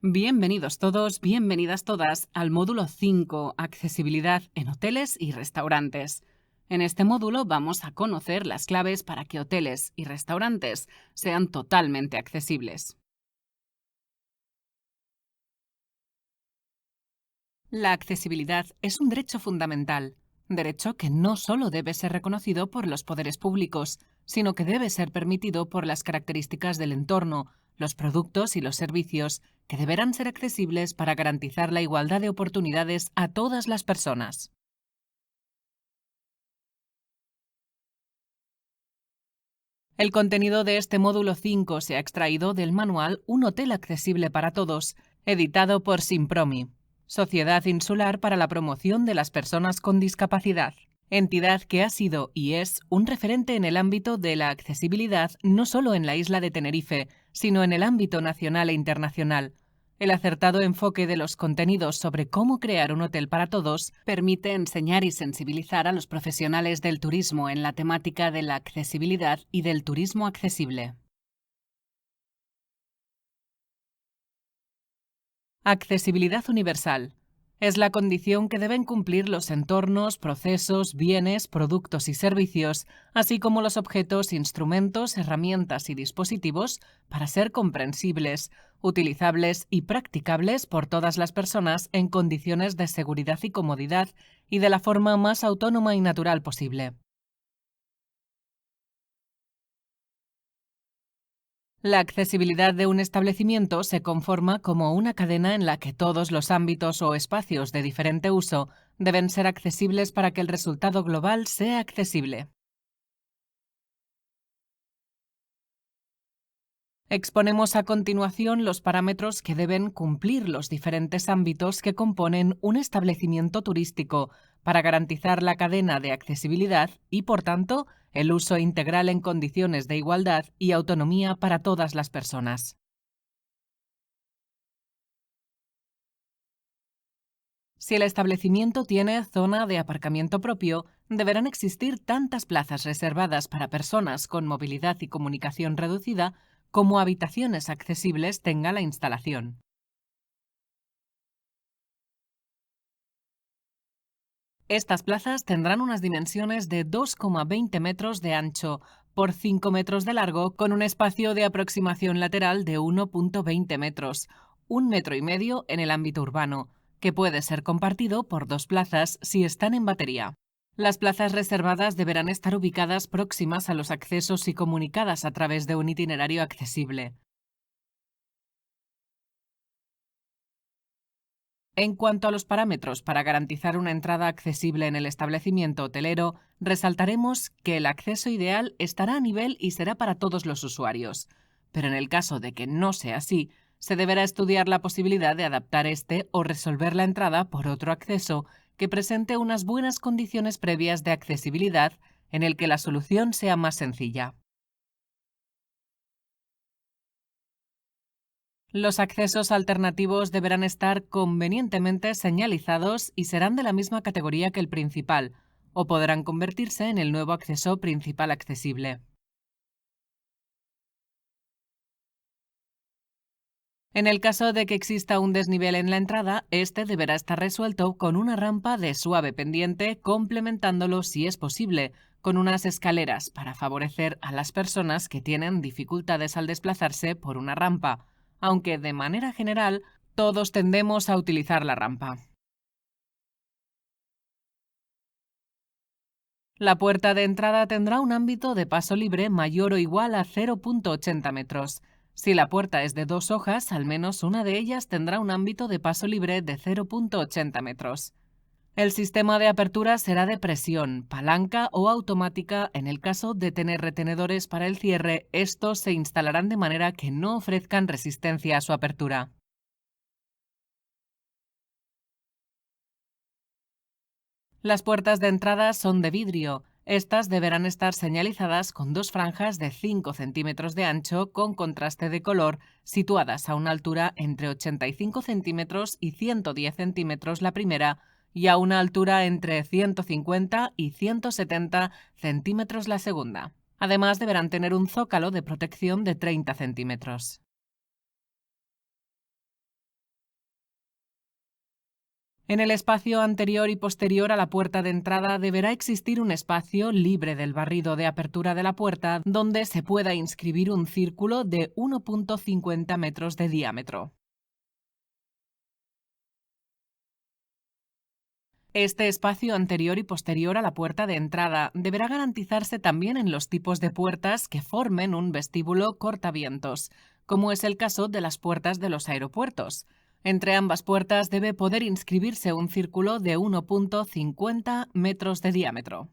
Bienvenidos todos, bienvenidas todas al módulo 5, Accesibilidad en hoteles y restaurantes. En este módulo vamos a conocer las claves para que hoteles y restaurantes sean totalmente accesibles. La accesibilidad es un derecho fundamental, derecho que no solo debe ser reconocido por los poderes públicos, sino que debe ser permitido por las características del entorno, los productos y los servicios, que deberán ser accesibles para garantizar la igualdad de oportunidades a todas las personas. El contenido de este módulo 5 se ha extraído del manual Un hotel accesible para todos, editado por Simpromi, Sociedad Insular para la Promoción de las Personas con Discapacidad, entidad que ha sido y es un referente en el ámbito de la accesibilidad no solo en la isla de Tenerife, sino en el ámbito nacional e internacional. El acertado enfoque de los contenidos sobre cómo crear un hotel para todos permite enseñar y sensibilizar a los profesionales del turismo en la temática de la accesibilidad y del turismo accesible. Accesibilidad universal. Es la condición que deben cumplir los entornos, procesos, bienes, productos y servicios, así como los objetos, instrumentos, herramientas y dispositivos para ser comprensibles, utilizables y practicables por todas las personas en condiciones de seguridad y comodidad y de la forma más autónoma y natural posible. La accesibilidad de un establecimiento se conforma como una cadena en la que todos los ámbitos o espacios de diferente uso deben ser accesibles para que el resultado global sea accesible. Exponemos a continuación los parámetros que deben cumplir los diferentes ámbitos que componen un establecimiento turístico para garantizar la cadena de accesibilidad y, por tanto, el uso integral en condiciones de igualdad y autonomía para todas las personas. Si el establecimiento tiene zona de aparcamiento propio, deberán existir tantas plazas reservadas para personas con movilidad y comunicación reducida como habitaciones accesibles tenga la instalación. Estas plazas tendrán unas dimensiones de 2,20 metros de ancho por 5 metros de largo, con un espacio de aproximación lateral de 1,20 metros, 1,5 metros en el ámbito urbano, que puede ser compartido por dos plazas si están en batería. Las plazas reservadas deberán estar ubicadas próximas a los accesos y comunicadas a través de un itinerario accesible. En cuanto a los parámetros para garantizar una entrada accesible en el establecimiento hotelero, resaltaremos que el acceso ideal estará a nivel y será para todos los usuarios. Pero en el caso de que no sea así, se deberá estudiar la posibilidad de adaptar este o resolver la entrada por otro acceso que presente unas buenas condiciones previas de accesibilidad en el que la solución sea más sencilla. Los accesos alternativos deberán estar convenientemente señalizados y serán de la misma categoría que el principal, o podrán convertirse en el nuevo acceso principal accesible. En el caso de que exista un desnivel en la entrada, este deberá estar resuelto con una rampa de suave pendiente, complementándolo, si es posible, con unas escaleras para favorecer a las personas que tienen dificultades al desplazarse por una rampa, aunque de manera general todos tendemos a utilizar la rampa. La puerta de entrada tendrá un ámbito de paso libre mayor o igual a 0,80 metros. Si la puerta es de dos hojas, al menos una de ellas tendrá un ámbito de paso libre de 0,80 metros. El sistema de apertura será de presión, palanca o automática. En el caso de tener retenedores para el cierre, estos se instalarán de manera que no ofrezcan resistencia a su apertura. Las puertas de entrada son de vidrio. Estas deberán estar señalizadas con dos franjas de 5 centímetros de ancho con contraste de color, situadas a una altura entre 85 centímetros y 110 centímetros la primera y a una altura entre 150 y 170 centímetros la segunda. Además, deberán tener un zócalo de protección de 30 centímetros. En el espacio anterior y posterior a la puerta de entrada deberá existir un espacio libre del barrido de apertura de la puerta donde se pueda inscribir un círculo de 1,50 metros de diámetro. Este espacio anterior y posterior a la puerta de entrada deberá garantizarse también en los tipos de puertas que formen un vestíbulo cortavientos, como es el caso de las puertas de los aeropuertos. Entre ambas puertas debe poder inscribirse un círculo de 1,50 metros de diámetro.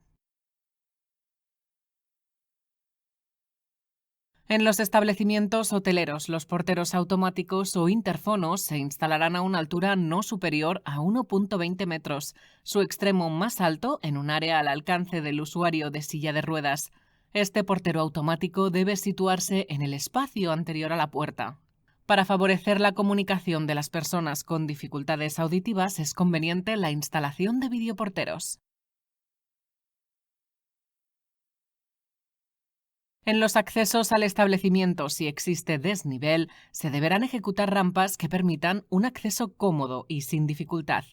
En los establecimientos hoteleros, los porteros automáticos o interfonos se instalarán a una altura no superior a 1,20 metros, su extremo más alto en un área al alcance del usuario de silla de ruedas. Este portero automático debe situarse en el espacio anterior a la puerta. Para favorecer la comunicación de las personas con dificultades auditivas es conveniente la instalación de videoporteros. En los accesos al establecimiento, si existe desnivel, se deberán ejecutar rampas que permitan un acceso cómodo y sin dificultad.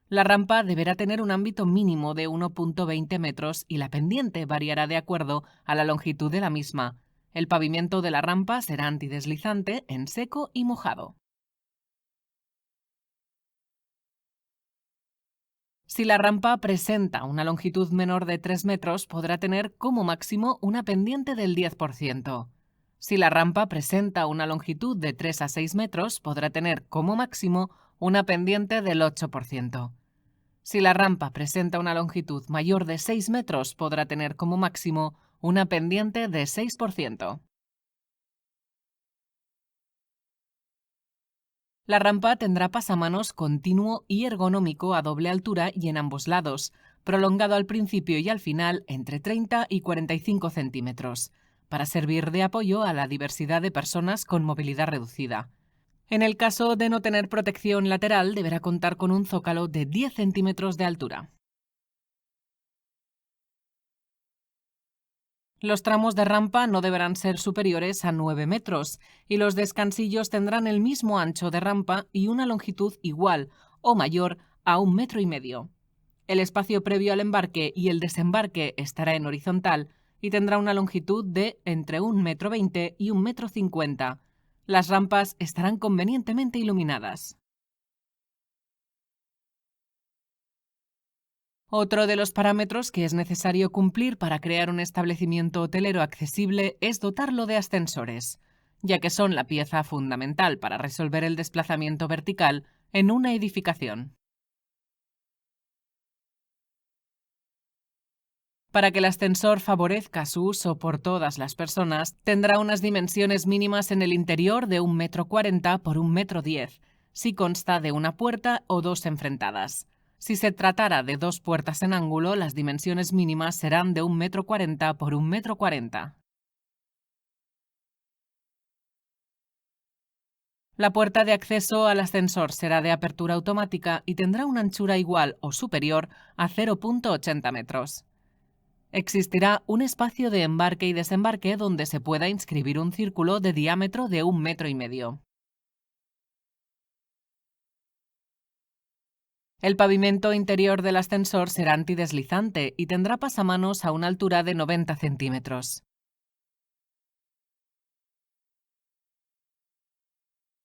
La rampa deberá tener un ámbito mínimo de 1,20 metros y la pendiente variará de acuerdo a la longitud de la misma. El pavimento de la rampa será antideslizante en seco y mojado. Si la rampa presenta una longitud menor de 3 metros, podrá tener como máximo una pendiente del 10%. Si la rampa presenta una longitud de 3 a 6 metros, podrá tener como máximo una pendiente del 8%. Si la rampa presenta una longitud mayor de 6 metros, podrá tener como máximo una pendiente de 6%. La rampa tendrá pasamanos continuo y ergonómico a doble altura y en ambos lados, prolongado al principio y al final entre 30 y 45 centímetros, para servir de apoyo a la diversidad de personas con movilidad reducida. En el caso de no tener protección lateral, deberá contar con un zócalo de 10 centímetros de altura. Los tramos de rampa no deberán ser superiores a 9 metros y los descansillos tendrán el mismo ancho de rampa y una longitud igual o mayor a 1,5 metros. El espacio previo al embarque y el desembarque estará en horizontal y tendrá una longitud de entre 1,20 m y 1,50 m. Las rampas estarán convenientemente iluminadas. Otro de los parámetros que es necesario cumplir para crear un establecimiento hotelero accesible es dotarlo de ascensores, ya que son la pieza fundamental para resolver el desplazamiento vertical en una edificación. Para que el ascensor favorezca su uso por todas las personas, tendrá unas dimensiones mínimas en el interior de 1,40 m por 1,10 m, si consta de una puerta o dos enfrentadas. Si se tratara de dos puertas en ángulo, las dimensiones mínimas serán de 1,40 m por 1,40 m. La puerta de acceso al ascensor será de apertura automática y tendrá una anchura igual o superior a 0,80 metros. Existirá un espacio de embarque y desembarque donde se pueda inscribir un círculo de diámetro de 1,5 metros. El pavimento interior del ascensor será antideslizante y tendrá pasamanos a una altura de 90 centímetros.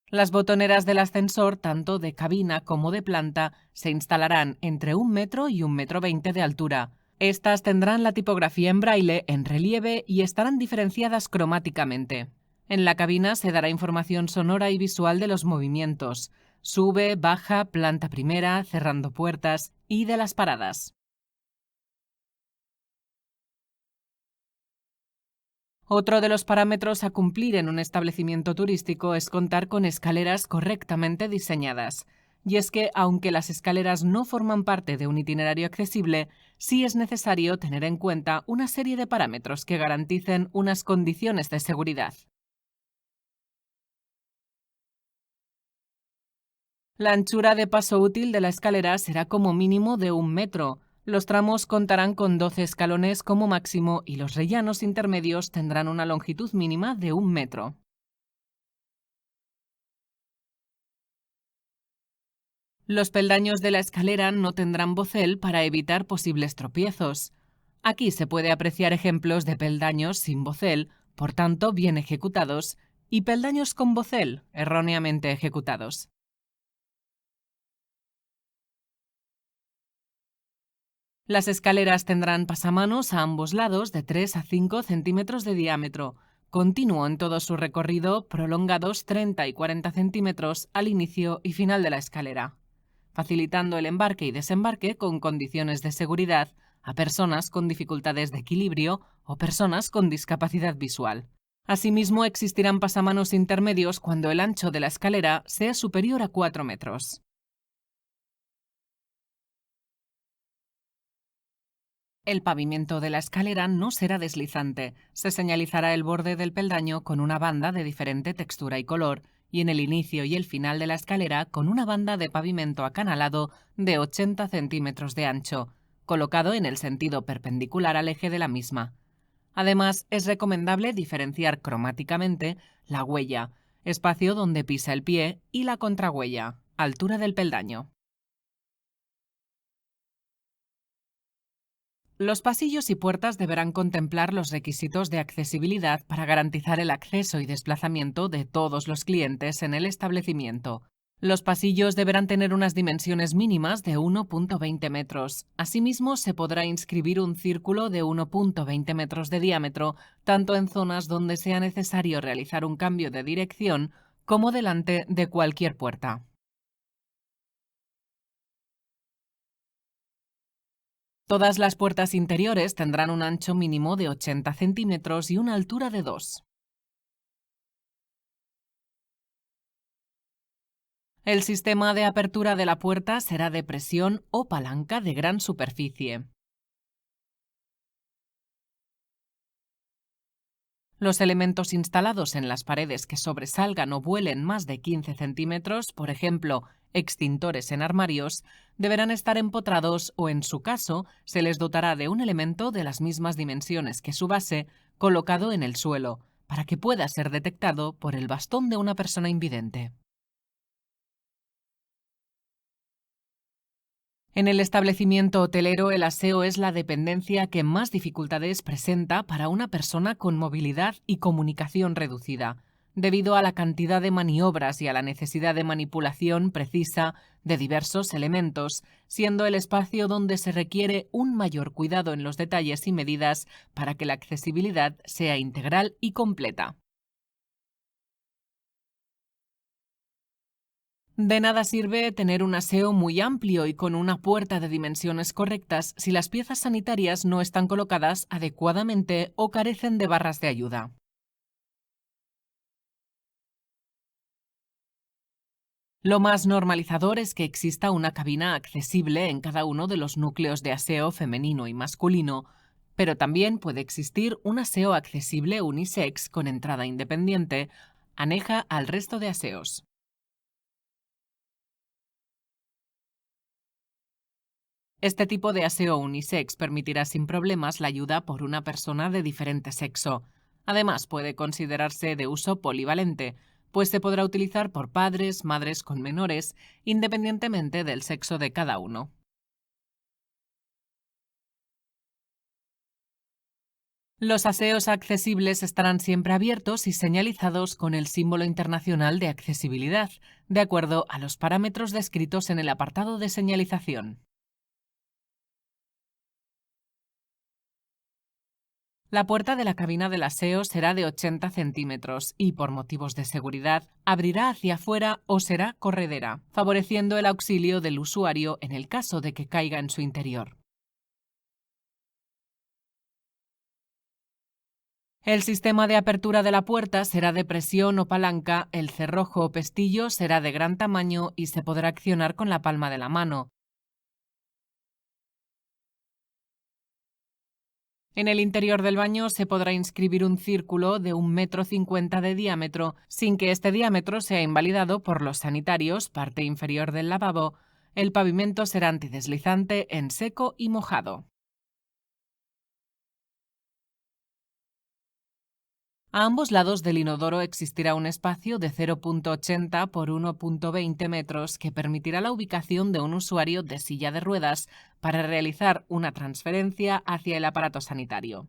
Las botoneras del ascensor, tanto de cabina como de planta, se instalarán entre 1 metro y 1,20 m de altura. Estas tendrán la tipografía en braille en relieve y estarán diferenciadas cromáticamente. En la cabina se dará información sonora y visual de los movimientos: sube, baja, planta primera, cerrando puertas y de las paradas. Otro de los parámetros a cumplir en un establecimiento turístico es contar con escaleras correctamente diseñadas. Y es que, aunque las escaleras no forman parte de un itinerario accesible, sí es necesario tener en cuenta una serie de parámetros que garanticen unas condiciones de seguridad. La anchura de paso útil de la escalera será como mínimo de 1 metro. Los tramos contarán con 12 escalones como máximo y los rellanos intermedios tendrán una longitud mínima de 1 metro. Los peldaños de la escalera no tendrán bocel para evitar posibles tropiezos. Aquí se puede apreciar ejemplos de peldaños sin bocel, por tanto bien ejecutados, y peldaños con bocel, erróneamente ejecutados. Las escaleras tendrán pasamanos a ambos lados de 3 a 5 centímetros de diámetro, continuo en todo su recorrido, prolongados 30 y 40 centímetros al inicio y final de la escalera, facilitando el embarque y desembarque con condiciones de seguridad a personas con dificultades de equilibrio o personas con discapacidad visual. Asimismo, existirán pasamanos intermedios cuando el ancho de la escalera sea superior a 4 metros. El pavimento de la escalera no será deslizante. Se señalizará el borde del peldaño con una banda de diferente textura y color, y en el inicio y el final de la escalera con una banda de pavimento acanalado de 80 centímetros de ancho, colocado en el sentido perpendicular al eje de la misma. Además, es recomendable diferenciar cromáticamente la huella, espacio donde pisa el pie, y la contrahuella, altura del peldaño. Los pasillos y puertas deberán contemplar los requisitos de accesibilidad para garantizar el acceso y desplazamiento de todos los clientes en el establecimiento. Los pasillos deberán tener unas dimensiones mínimas de 1,20 metros. Asimismo, se podrá inscribir un círculo de 1,20 metros de diámetro, tanto en zonas donde sea necesario realizar un cambio de dirección como delante de cualquier puerta. Todas las puertas interiores tendrán un ancho mínimo de 80 centímetros y una altura de 2. El sistema de apertura de la puerta será de presión o palanca de gran superficie. Los elementos instalados en las paredes que sobresalgan o vuelen más de 15 centímetros, por ejemplo, extintores en armarios, deberán estar empotrados o, en su caso, se les dotará de un elemento de las mismas dimensiones que su base, colocado en el suelo, para que pueda ser detectado por el bastón de una persona invidente. En el establecimiento hotelero, el aseo es la dependencia que más dificultades presenta para una persona con movilidad y comunicación reducida, debido a la cantidad de maniobras y a la necesidad de manipulación precisa de diversos elementos, siendo el espacio donde se requiere un mayor cuidado en los detalles y medidas para que la accesibilidad sea integral y completa. De nada sirve tener un aseo muy amplio y con una puerta de dimensiones correctas si las piezas sanitarias no están colocadas adecuadamente o carecen de barras de ayuda. Lo más normalizador es que exista una cabina accesible en cada uno de los núcleos de aseo femenino y masculino, pero también puede existir un aseo accesible unisex con entrada independiente, aneja al resto de aseos. Este tipo de aseo unisex permitirá sin problemas la ayuda por una persona de diferente sexo. Además, puede considerarse de uso polivalente, pues se podrá utilizar por padres, madres con menores, independientemente del sexo de cada uno. Los aseos accesibles estarán siempre abiertos y señalizados con el símbolo internacional de accesibilidad, de acuerdo a los parámetros descritos en el apartado de señalización. La puerta de la cabina del aseo será de 80 centímetros y, por motivos de seguridad, abrirá hacia afuera o será corredera, favoreciendo el auxilio del usuario en el caso de que caiga en su interior. El sistema de apertura de la puerta será de presión o palanca, el cerrojo o pestillo será de gran tamaño y se podrá accionar con la palma de la mano. En el interior del baño se podrá inscribir un círculo de 1,50 m de diámetro, sin que este diámetro sea invalidado por los sanitarios, parte inferior del lavabo. El pavimento será antideslizante en seco y mojado. A ambos lados del inodoro existirá un espacio de 0,80 por 1,20 metros que permitirá la ubicación de un usuario de silla de ruedas para realizar una transferencia hacia el aparato sanitario.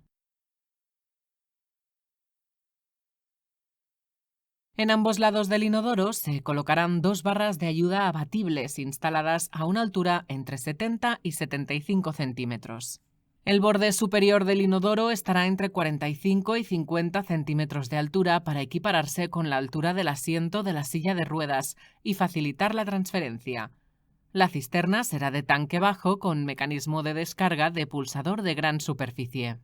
En ambos lados del inodoro se colocarán dos barras de ayuda abatibles instaladas a una altura entre 70 y 75 centímetros. El borde superior del inodoro estará entre 45 y 50 centímetros de altura para equipararse con la altura del asiento de la silla de ruedas y facilitar la transferencia. La cisterna será de tanque bajo con mecanismo de descarga de pulsador de gran superficie.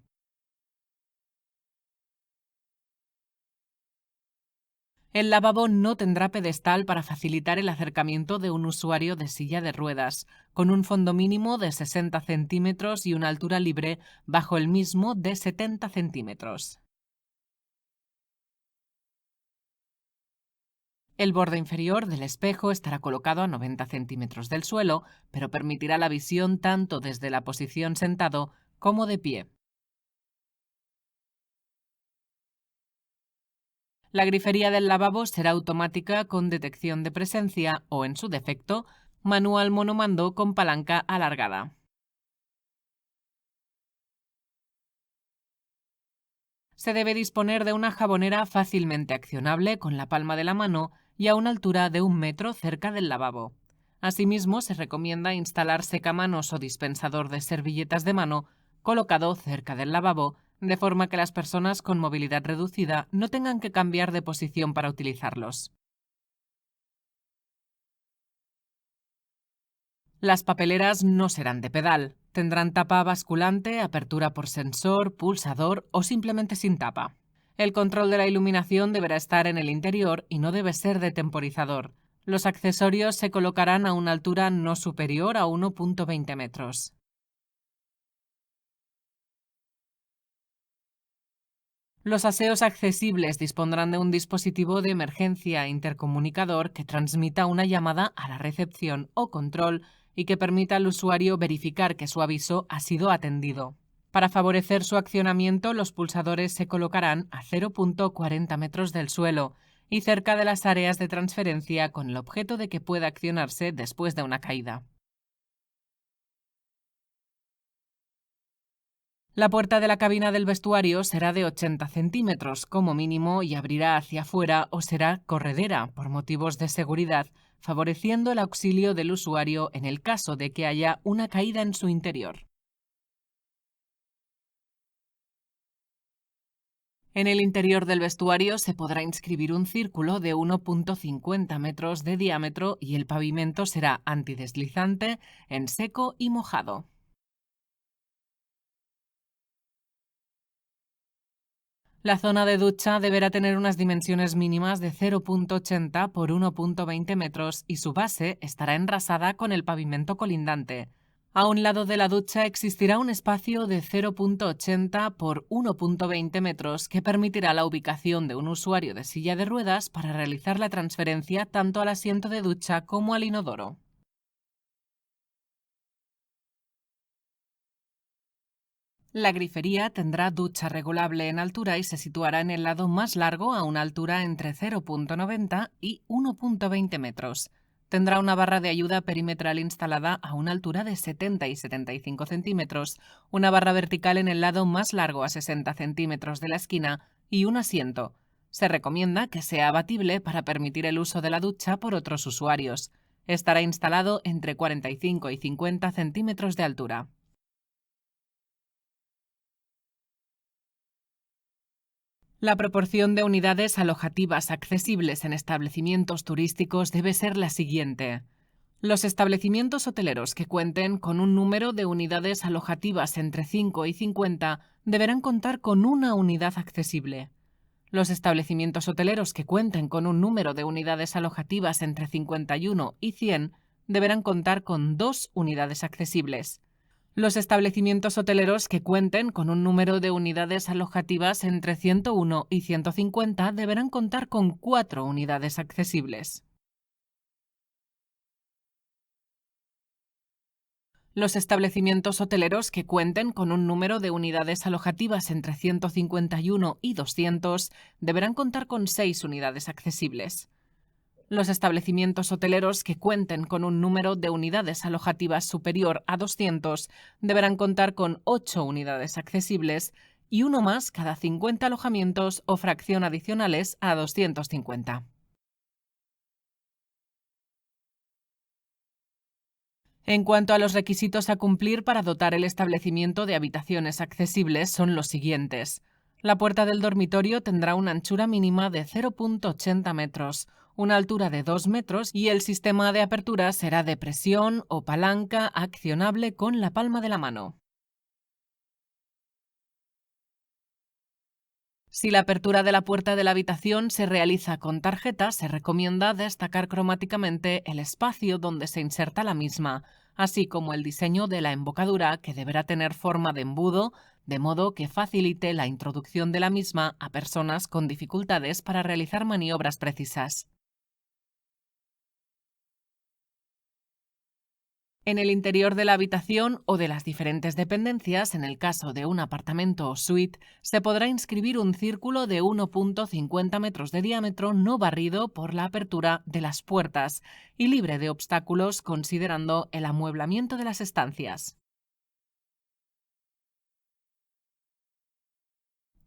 El lavabo no tendrá pedestal para facilitar el acercamiento de un usuario de silla de ruedas, con un fondo mínimo de 60 centímetros y una altura libre bajo el mismo de 70 centímetros. El borde inferior del espejo estará colocado a 90 centímetros del suelo, pero permitirá la visión tanto desde la posición sentado como de pie. La grifería del lavabo será automática con detección de presencia o, en su defecto, manual monomando con palanca alargada. Se debe disponer de una jabonera fácilmente accionable con la palma de la mano y a una altura de 1 metro cerca del lavabo. Asimismo, se recomienda instalar secamanos o dispensador de servilletas de mano colocado cerca del lavabo, de forma que las personas con movilidad reducida no tengan que cambiar de posición para utilizarlos. Las papeleras no serán de pedal. Tendrán tapa basculante, apertura por sensor, pulsador o simplemente sin tapa. El control de la iluminación deberá estar en el interior y no debe ser de temporizador. Los accesorios se colocarán a una altura no superior a 1,20 metros. Los aseos accesibles dispondrán de un dispositivo de emergencia intercomunicador que transmita una llamada a la recepción o control y que permita al usuario verificar que su aviso ha sido atendido. Para favorecer su accionamiento, los pulsadores se colocarán a 0,40 metros del suelo y cerca de las áreas de transferencia con el objeto de que pueda accionarse después de una caída. La puerta de la cabina del vestuario será de 80 centímetros como mínimo y abrirá hacia afuera o será corredera por motivos de seguridad, favoreciendo el auxilio del usuario en el caso de que haya una caída en su interior. En el interior del vestuario se podrá inscribir un círculo de 1,50 metros de diámetro y el pavimento será antideslizante en seco y mojado. La zona de ducha deberá tener unas dimensiones mínimas de 0,80 por 1,20 metros y su base estará enrasada con el pavimento colindante. A un lado de la ducha existirá un espacio de 0,80 por 1,20 metros que permitirá la ubicación de un usuario de silla de ruedas para realizar la transferencia tanto al asiento de ducha como al inodoro. La grifería tendrá ducha regulable en altura y se situará en el lado más largo a una altura entre 0,90 y 1,20 metros. Tendrá una barra de ayuda perimetral instalada a una altura de 70 y 75 centímetros, una barra vertical en el lado más largo a 60 centímetros de la esquina y un asiento. Se recomienda que sea abatible para permitir el uso de la ducha por otros usuarios. Estará instalado entre 45 y 50 centímetros de altura. La proporción de unidades alojativas accesibles en establecimientos turísticos debe ser la siguiente. Los establecimientos hoteleros que cuenten con un número de unidades alojativas entre 5 y 50 deberán contar con una unidad accesible. Los establecimientos hoteleros que cuenten con un número de unidades alojativas entre 51 y 100 deberán contar con 2 unidades accesibles. Los establecimientos hoteleros que cuenten con un número de unidades alojativas entre 101 y 150 deberán contar con 4 unidades accesibles. Los establecimientos hoteleros que cuenten con un número de unidades alojativas entre 151 y 200 deberán contar con 6 unidades accesibles. Los establecimientos hoteleros que cuenten con un número de unidades alojativas superior a 200 deberán contar con 8 unidades accesibles y uno más cada 50 alojamientos o fracción adicionales a 250. En cuanto a los requisitos a cumplir para dotar el establecimiento de habitaciones accesibles son los siguientes. La puerta del dormitorio tendrá una anchura mínima de 0,80 metros, una altura de 2 metros y el sistema de apertura será de presión o palanca accionable con la palma de la mano. Si la apertura de la puerta de la habitación se realiza con tarjeta, se recomienda destacar cromáticamente el espacio donde se inserta la misma, así como el diseño de la embocadura, que deberá tener forma de embudo, de modo que facilite la introducción de la misma a personas con dificultades para realizar maniobras precisas. En el interior de la habitación o de las diferentes dependencias, en el caso de un apartamento o suite, se podrá inscribir un círculo de 1,50 metros de diámetro no barrido por la apertura de las puertas y libre de obstáculos considerando el amueblamiento de las estancias.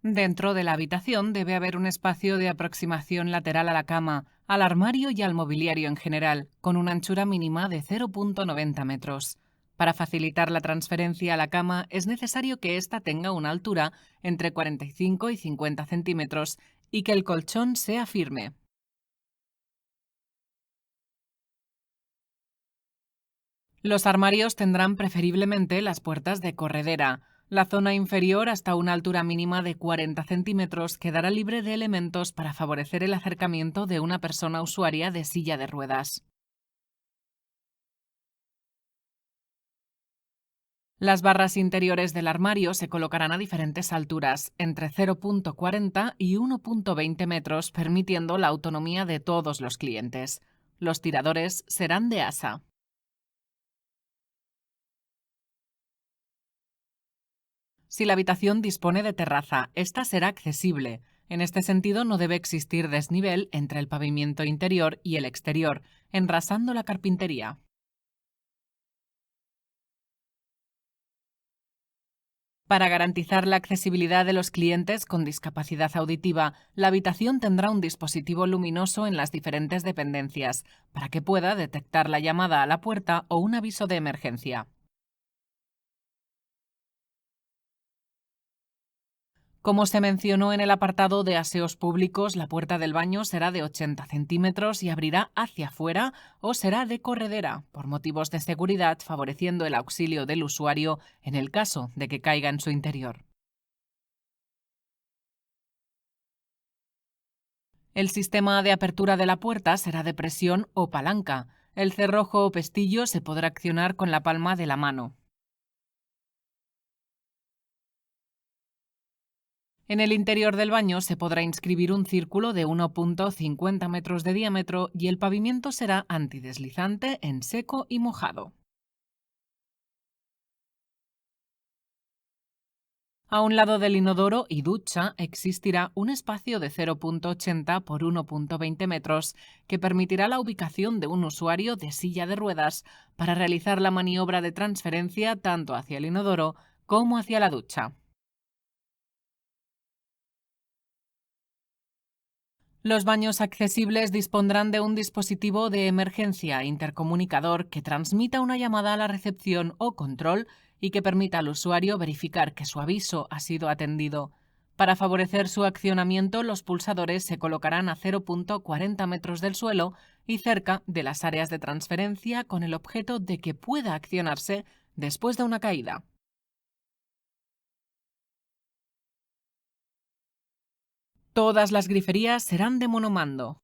Dentro de la habitación debe haber un espacio de aproximación lateral a la cama, al armario y al mobiliario en general, con una anchura mínima de 0,90 metros. Para facilitar la transferencia a la cama es necesario que ésta tenga una altura entre 45 y 50 centímetros y que el colchón sea firme. Los armarios tendrán preferiblemente las puertas de corredera. La zona inferior, hasta una altura mínima de 40 centímetros, quedará libre de elementos para favorecer el acercamiento de una persona usuaria de silla de ruedas. Las barras interiores del armario se colocarán a diferentes alturas, entre 0,40 y 1,20 metros, permitiendo la autonomía de todos los clientes. Los tiradores serán de asa. Si la habitación dispone de terraza, esta será accesible. En este sentido, no debe existir desnivel entre el pavimento interior y el exterior, enrasando la carpintería. Para garantizar la accesibilidad de los clientes con discapacidad auditiva, la habitación tendrá un dispositivo luminoso en las diferentes dependencias, para que pueda detectar la llamada a la puerta o un aviso de emergencia. Como se mencionó en el apartado de aseos públicos, la puerta del baño será de 80 centímetros y abrirá hacia afuera o será de corredera, por motivos de seguridad, favoreciendo el auxilio del usuario en el caso de que caiga en su interior. El sistema de apertura de la puerta será de presión o palanca. El cerrojo o pestillo se podrá accionar con la palma de la mano. En el interior del baño se podrá inscribir un círculo de 1,50 metros de diámetro y el pavimento será antideslizante en seco y mojado. A un lado del inodoro y ducha existirá un espacio de 0,80 por 1,20 metros que permitirá la ubicación de un usuario de silla de ruedas para realizar la maniobra de transferencia tanto hacia el inodoro como hacia la ducha. Los baños accesibles dispondrán de un dispositivo de emergencia intercomunicador que transmita una llamada a la recepción o control y que permita al usuario verificar que su aviso ha sido atendido. Para favorecer su accionamiento, los pulsadores se colocarán a 0,40 metros del suelo y cerca de las áreas de transferencia con el objeto de que pueda accionarse después de una caída. Todas las griferías serán de monomando.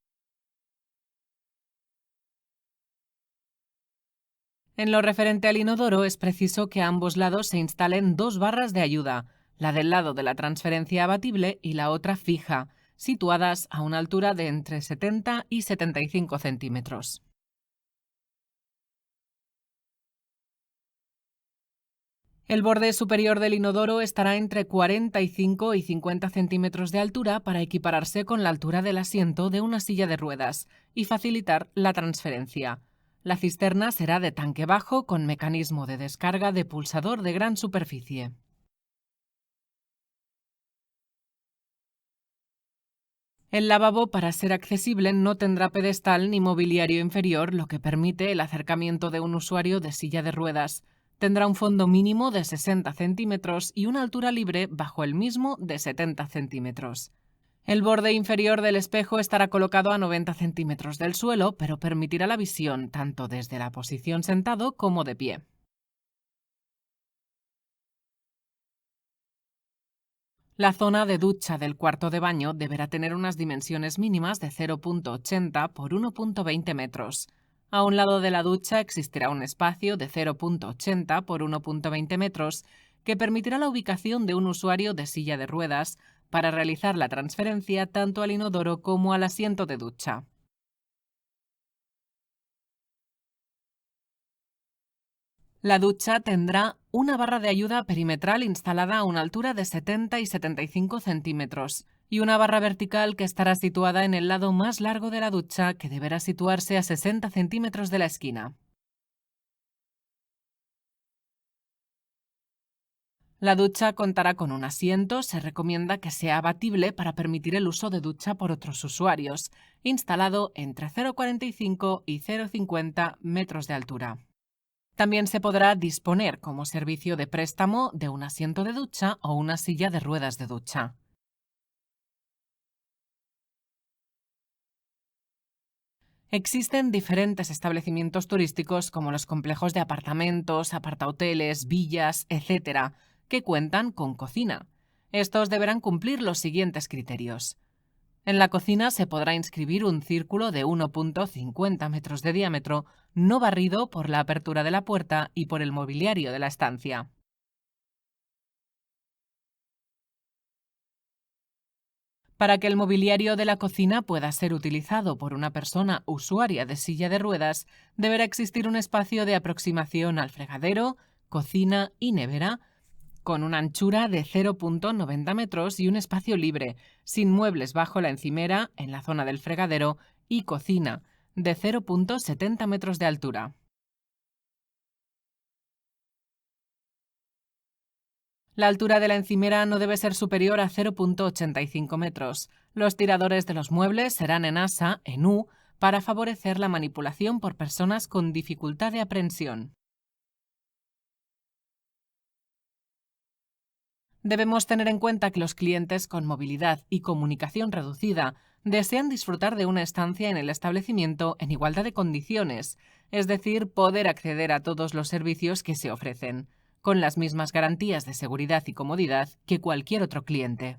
En lo referente al inodoro, es preciso que a ambos lados se instalen dos barras de ayuda, la del lado de la transferencia abatible y la otra fija, situadas a una altura de entre 70 y 75 centímetros. El borde superior del inodoro estará entre 45 y 50 centímetros de altura para equipararse con la altura del asiento de una silla de ruedas y facilitar la transferencia. La cisterna será de tanque bajo con mecanismo de descarga de pulsador de gran superficie. El lavabo, para ser accesible, no tendrá pedestal ni mobiliario inferior, lo que permite el acercamiento de un usuario de silla de ruedas. Tendrá un fondo mínimo de 60 centímetros y una altura libre bajo el mismo de 70 centímetros. El borde inferior del espejo estará colocado a 90 centímetros del suelo, pero permitirá la visión tanto desde la posición sentado como de pie. La zona de ducha del cuarto de baño deberá tener unas dimensiones mínimas de 0,80 por 1,20 metros. A un lado de la ducha existirá un espacio de 0,80 por 1,20 metros que permitirá la ubicación de un usuario de silla de ruedas para realizar la transferencia tanto al inodoro como al asiento de ducha. La ducha tendrá una barra de ayuda perimetral instalada a una altura de 70 y 75 centímetros y una barra vertical que estará situada en el lado más largo de la ducha, que deberá situarse a 60 centímetros de la esquina. La ducha contará con un asiento, se recomienda que sea abatible para permitir el uso de ducha por otros usuarios, instalado entre 0,45 y 0,50 metros de altura. También se podrá disponer como servicio de préstamo de un asiento de ducha o una silla de ruedas de ducha. Existen diferentes establecimientos turísticos como los complejos de apartamentos, apartahoteles, villas, etcétera, que cuentan con cocina. Estos deberán cumplir los siguientes criterios. En la cocina se podrá inscribir un círculo de 1,50 metros de diámetro, no barrido por la apertura de la puerta y por el mobiliario de la estancia. Para que el mobiliario de la cocina pueda ser utilizado por una persona usuaria de silla de ruedas, deberá existir un espacio de aproximación al fregadero, cocina y nevera, con una anchura de 0,90 metros y un espacio libre, sin muebles bajo la encimera, en la zona del fregadero y cocina, de 0,70 metros de altura. La altura de la encimera no debe ser superior a 0,85 metros. Los tiradores de los muebles serán en asa, en U, para favorecer la manipulación por personas con dificultad de aprehensión. Debemos tener en cuenta que los clientes con movilidad y comunicación reducida desean disfrutar de una estancia en el establecimiento en igualdad de condiciones, es decir, poder acceder a todos los servicios que se ofrecen, con las mismas garantías de seguridad y comodidad que cualquier otro cliente.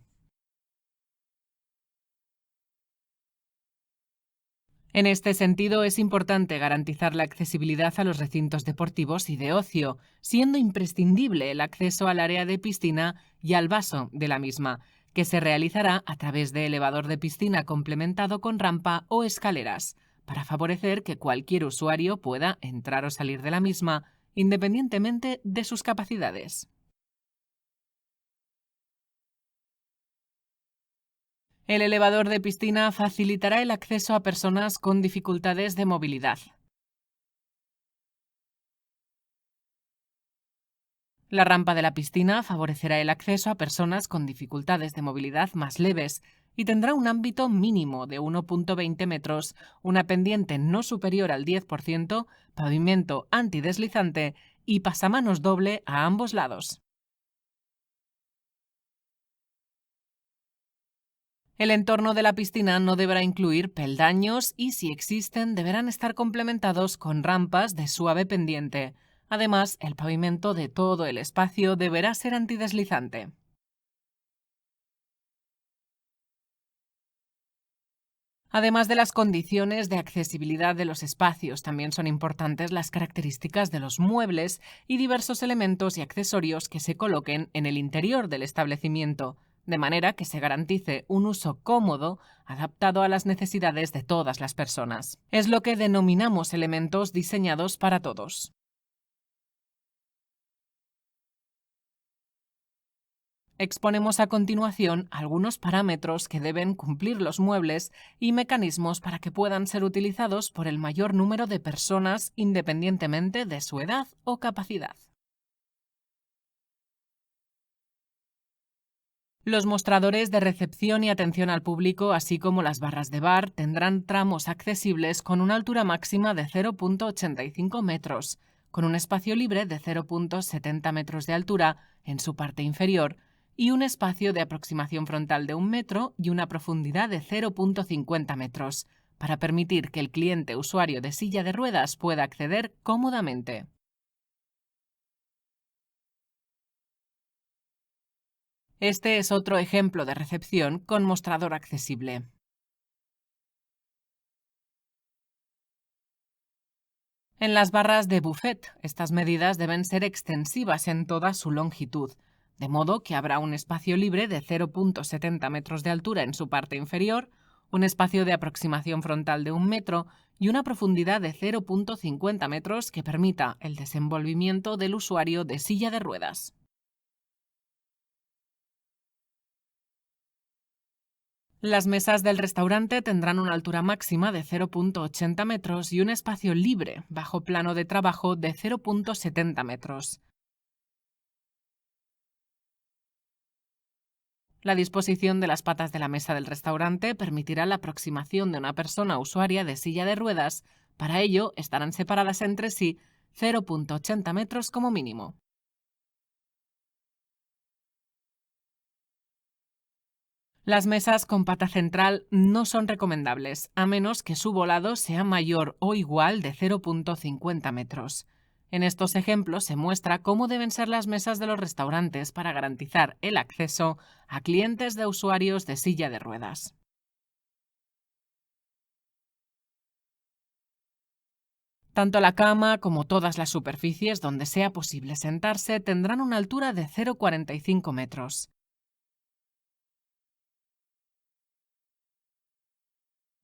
En este sentido, es importante garantizar la accesibilidad a los recintos deportivos y de ocio, siendo imprescindible el acceso al área de piscina y al vaso de la misma, que se realizará a través de elevador de piscina complementado con rampa o escaleras, para favorecer que cualquier usuario pueda entrar o salir de la misma, independientemente de sus capacidades. El elevador de piscina facilitará el acceso a personas con dificultades de movilidad. La rampa de la piscina favorecerá el acceso a personas con dificultades de movilidad más leves y tendrá un ámbito mínimo de 1,20 metros, una pendiente no superior al 10%, pavimento antideslizante y pasamanos doble a ambos lados. El entorno de la piscina no deberá incluir peldaños y, si existen, deberán estar complementados con rampas de suave pendiente. Además, el pavimento de todo el espacio deberá ser antideslizante. Además de las condiciones de accesibilidad de los espacios, también son importantes las características de los muebles y diversos elementos y accesorios que se coloquen en el interior del establecimiento, de manera que se garantice un uso cómodo, adaptado a las necesidades de todas las personas. Es lo que denominamos elementos diseñados para todos. Exponemos a continuación algunos parámetros que deben cumplir los muebles y mecanismos para que puedan ser utilizados por el mayor número de personas independientemente de su edad o capacidad. Los mostradores de recepción y atención al público, así como las barras de bar, tendrán tramos accesibles con una altura máxima de 0,85 metros, con un espacio libre de 0,70 metros de altura en su parte inferior y un espacio de aproximación frontal de 1 metro y una profundidad de 0,50 metros, para permitir que el cliente usuario de silla de ruedas pueda acceder cómodamente. Este es otro ejemplo de recepción con mostrador accesible. En las barras de buffet, estas medidas deben ser extensivas en toda su longitud, de modo que habrá un espacio libre de 0,70 metros de altura en su parte inferior, un espacio de aproximación frontal de 1 metro y una profundidad de 0,50 metros que permita el desenvolvimiento del usuario de silla de ruedas. Las mesas del restaurante tendrán una altura máxima de 0,80 metros y un espacio libre bajo plano de trabajo de 0,70 metros. La disposición de las patas de la mesa del restaurante permitirá la aproximación de una persona usuaria de silla de ruedas. Para ello, estarán separadas entre sí 0,80 metros como mínimo. Las mesas con pata central no son recomendables, a menos que su volado sea mayor o igual de 0,50 metros. En estos ejemplos se muestra cómo deben ser las mesas de los restaurantes para garantizar el acceso a clientes de usuarios de silla de ruedas. Tanto la cama como todas las superficies donde sea posible sentarse tendrán una altura de 0,45 metros.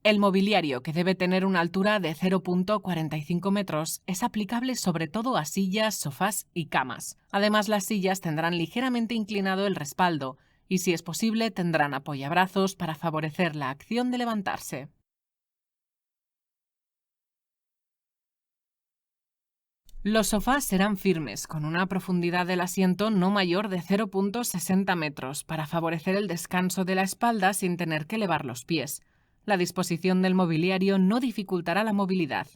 El mobiliario, que debe tener una altura de 0,45 metros, es aplicable sobre todo a sillas, sofás y camas. Además, las sillas tendrán ligeramente inclinado el respaldo y, si es posible, tendrán apoyabrazos para favorecer la acción de levantarse. Los sofás serán firmes, con una profundidad del asiento no mayor de 0,60 metros, para favorecer el descanso de la espalda sin tener que elevar los pies. La disposición del mobiliario no dificultará la movilidad.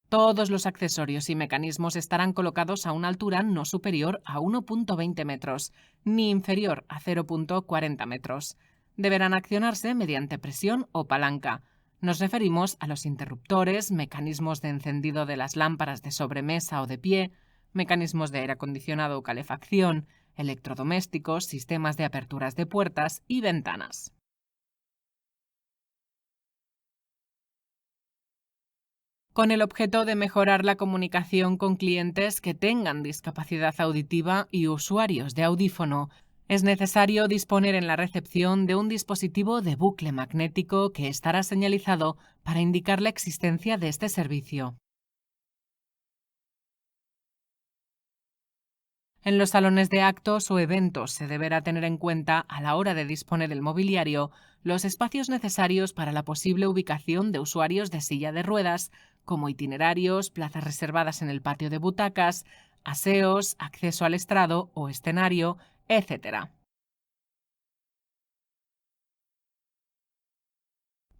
Todos los accesorios y mecanismos estarán colocados a una altura no superior a 1,20 metros, ni inferior a 0,40 metros. Deberán accionarse mediante presión o palanca. Nos referimos a los interruptores, mecanismos de encendido de las lámparas de sobremesa o de pie, mecanismos de aire acondicionado o calefacción, electrodomésticos, sistemas de aperturas de puertas y ventanas. Con el objeto de mejorar la comunicación con clientes que tengan discapacidad auditiva y usuarios de audífono, es necesario disponer en la recepción de un dispositivo de bucle magnético que estará señalizado para indicar la existencia de este servicio. En los salones de actos o eventos se deberá tener en cuenta, a la hora de disponer el mobiliario, los espacios necesarios para la posible ubicación de usuarios de silla de ruedas, como itinerarios, plazas reservadas en el patio de butacas, aseos, acceso al estrado o escenario, etc.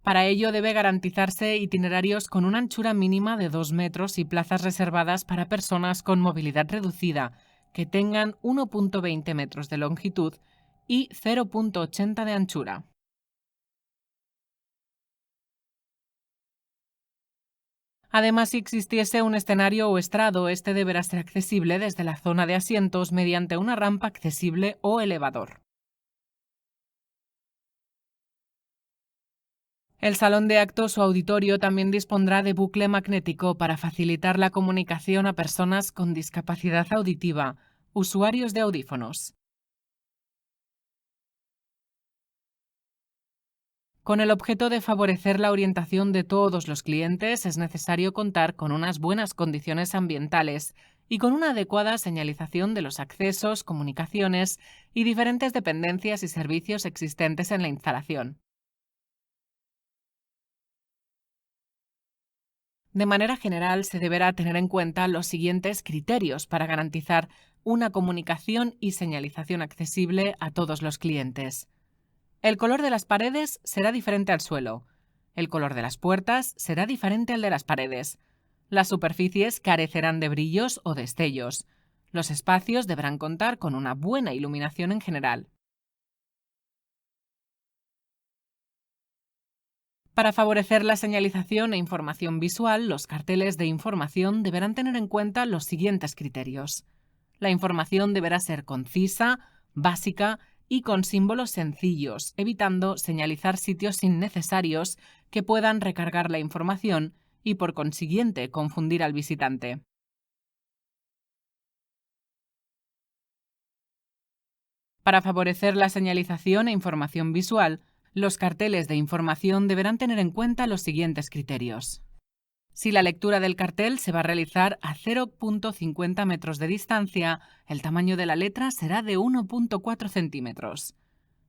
Para ello debe garantizarse itinerarios con una anchura mínima de 2 metros y plazas reservadas para personas con movilidad reducida, que tengan 1,20 metros de longitud y 0,80 de anchura. Además, si existiese un escenario o estrado, este deberá ser accesible desde la zona de asientos mediante una rampa accesible o elevador. El salón de actos o auditorio también dispondrá de bucle magnético para facilitar la comunicación a personas con discapacidad auditiva, usuarios de audífonos. Con el objeto de favorecer la orientación de todos los clientes, es necesario contar con unas buenas condiciones ambientales y con una adecuada señalización de los accesos, comunicaciones y diferentes dependencias y servicios existentes en la instalación. De manera general, se deberá tener en cuenta los siguientes criterios para garantizar una comunicación y señalización accesible a todos los clientes. El color de las paredes será diferente al suelo. El color de las puertas será diferente al de las paredes. Las superficies carecerán de brillos o destellos. Los espacios deberán contar con una buena iluminación en general. Para favorecer la señalización e información visual, los carteles de información deberán tener en cuenta los siguientes criterios. La información deberá ser concisa, básica y con símbolos sencillos, evitando señalizar sitios innecesarios que puedan recargar la información y, por consiguiente, confundir al visitante. Para favorecer la señalización e información visual, los carteles de información deberán tener en cuenta los siguientes criterios. Si la lectura del cartel se va a realizar a 0,50 metros de distancia, el tamaño de la letra será de 1,4 centímetros.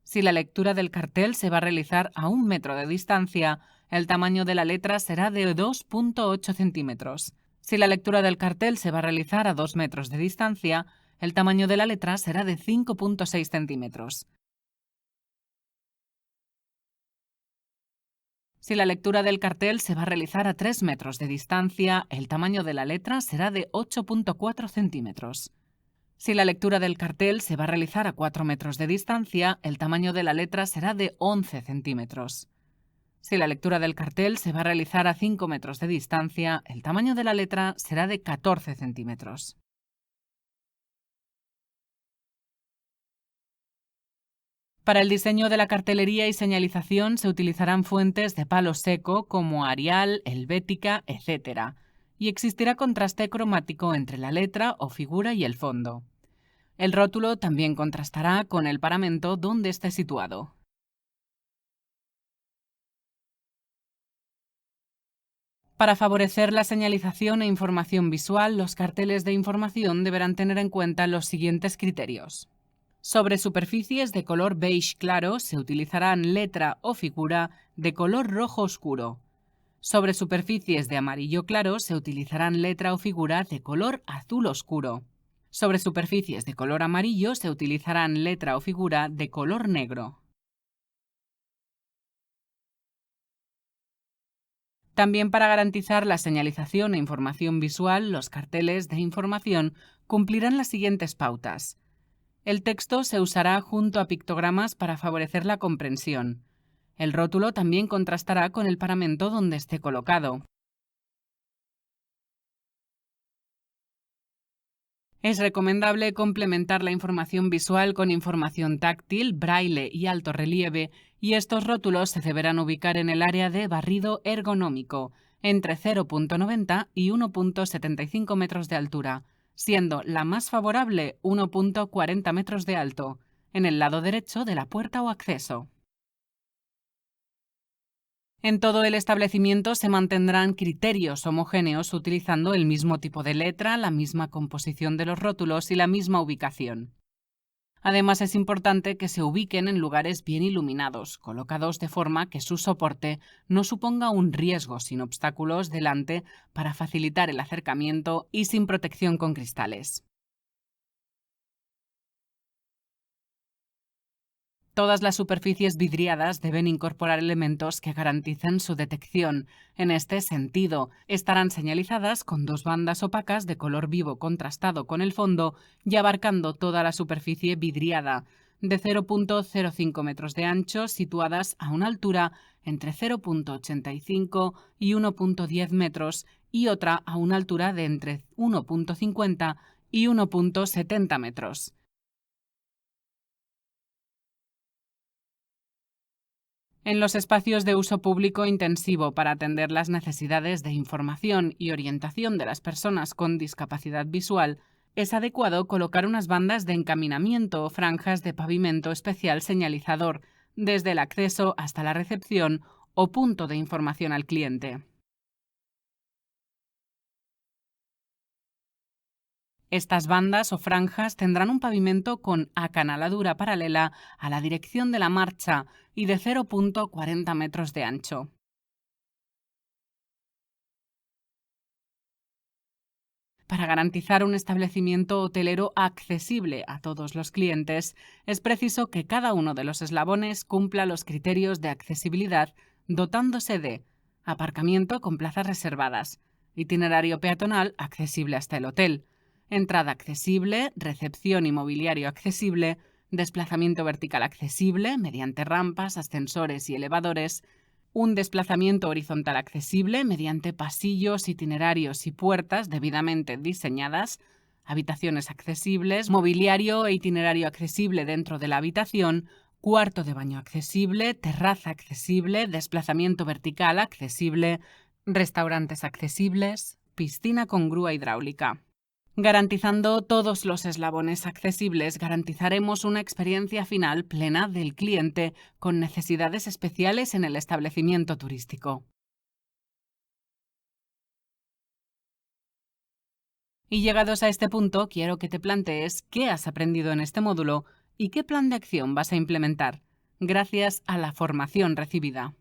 Si la lectura del cartel se va a realizar a 1 metro de distancia, el tamaño de la letra será de 2,8 centímetros. Si la lectura del cartel se va a realizar a 2 metros de distancia, el tamaño de la letra será de 5,6 centímetros. Si la lectura del cartel se va a realizar a 3 metros de distancia, el tamaño de la letra será de 8,4 centímetros. Si la lectura del cartel se va a realizar a 4 metros de distancia, el tamaño de la letra será de 11 centímetros. Si la lectura del cartel se va a realizar a 5 metros de distancia, el tamaño de la letra será de 14 centímetros. Para el diseño de la cartelería y señalización se utilizarán fuentes de palo seco como Arial, Helvética, etc. Y existirá contraste cromático entre la letra o figura y el fondo. El rótulo también contrastará con el paramento donde esté situado. Para favorecer la señalización e información visual, los carteles de información deberán tener en cuenta los siguientes criterios. Sobre superficies de color beige claro se utilizarán letra o figura de color rojo oscuro. Sobre superficies de amarillo claro se utilizarán letra o figura de color azul oscuro. Sobre superficies de color amarillo se utilizarán letra o figura de color negro. También, para garantizar la señalización e información visual, los carteles de información cumplirán las siguientes pautas. El texto se usará junto a pictogramas para favorecer la comprensión. El rótulo también contrastará con el paramento donde esté colocado. Es recomendable complementar la información visual con información táctil, braille y alto relieve, y estos rótulos se deberán ubicar en el área de barrido ergonómico, entre 0,90 y 1,75 metros de altura, siendo la más favorable 1,40 metros de alto, en el lado derecho de la puerta o acceso. En todo el establecimiento se mantendrán criterios homogéneos utilizando el mismo tipo de letra, la misma composición de los rótulos y la misma ubicación. Además, es importante que se ubiquen en lugares bien iluminados, colocados de forma que su soporte no suponga un riesgo, sin obstáculos delante, para facilitar el acercamiento y sin protección con cristales. Todas las superficies vidriadas deben incorporar elementos que garanticen su detección. En este sentido, estarán señalizadas con dos bandas opacas de color vivo contrastado con el fondo y abarcando toda la superficie vidriada, de 0,05 metros de ancho, situadas a una altura entre 0,85 y 1,10 metros, y otra a una altura de entre 1,50 y 1,70 metros. En los espacios de uso público intensivo, para atender las necesidades de información y orientación de las personas con discapacidad visual, es adecuado colocar unas bandas de encaminamiento o franjas de pavimento especial señalizador, desde el acceso hasta la recepción o punto de información al cliente. Estas bandas o franjas tendrán un pavimento con acanaladura paralela a la dirección de la marcha y de 0,40 metros de ancho. Para garantizar un establecimiento hotelero accesible a todos los clientes, es preciso que cada uno de los eslabones cumpla los criterios de accesibilidad, dotándose de aparcamiento con plazas reservadas, itinerario peatonal accesible hasta el hotel, entrada accesible, recepción y mobiliario accesible, desplazamiento vertical accesible mediante rampas, ascensores y elevadores, un desplazamiento horizontal accesible mediante pasillos, itinerarios y puertas debidamente diseñadas, habitaciones accesibles, mobiliario e itinerario accesible dentro de la habitación, cuarto de baño accesible, terraza accesible, desplazamiento vertical accesible, restaurantes accesibles, piscina con grúa hidráulica. Garantizando todos los eslabones accesibles, garantizaremos una experiencia final plena del cliente con necesidades especiales en el establecimiento turístico. Y llegados a este punto, quiero que te plantees qué has aprendido en este módulo y qué plan de acción vas a implementar, gracias a la formación recibida.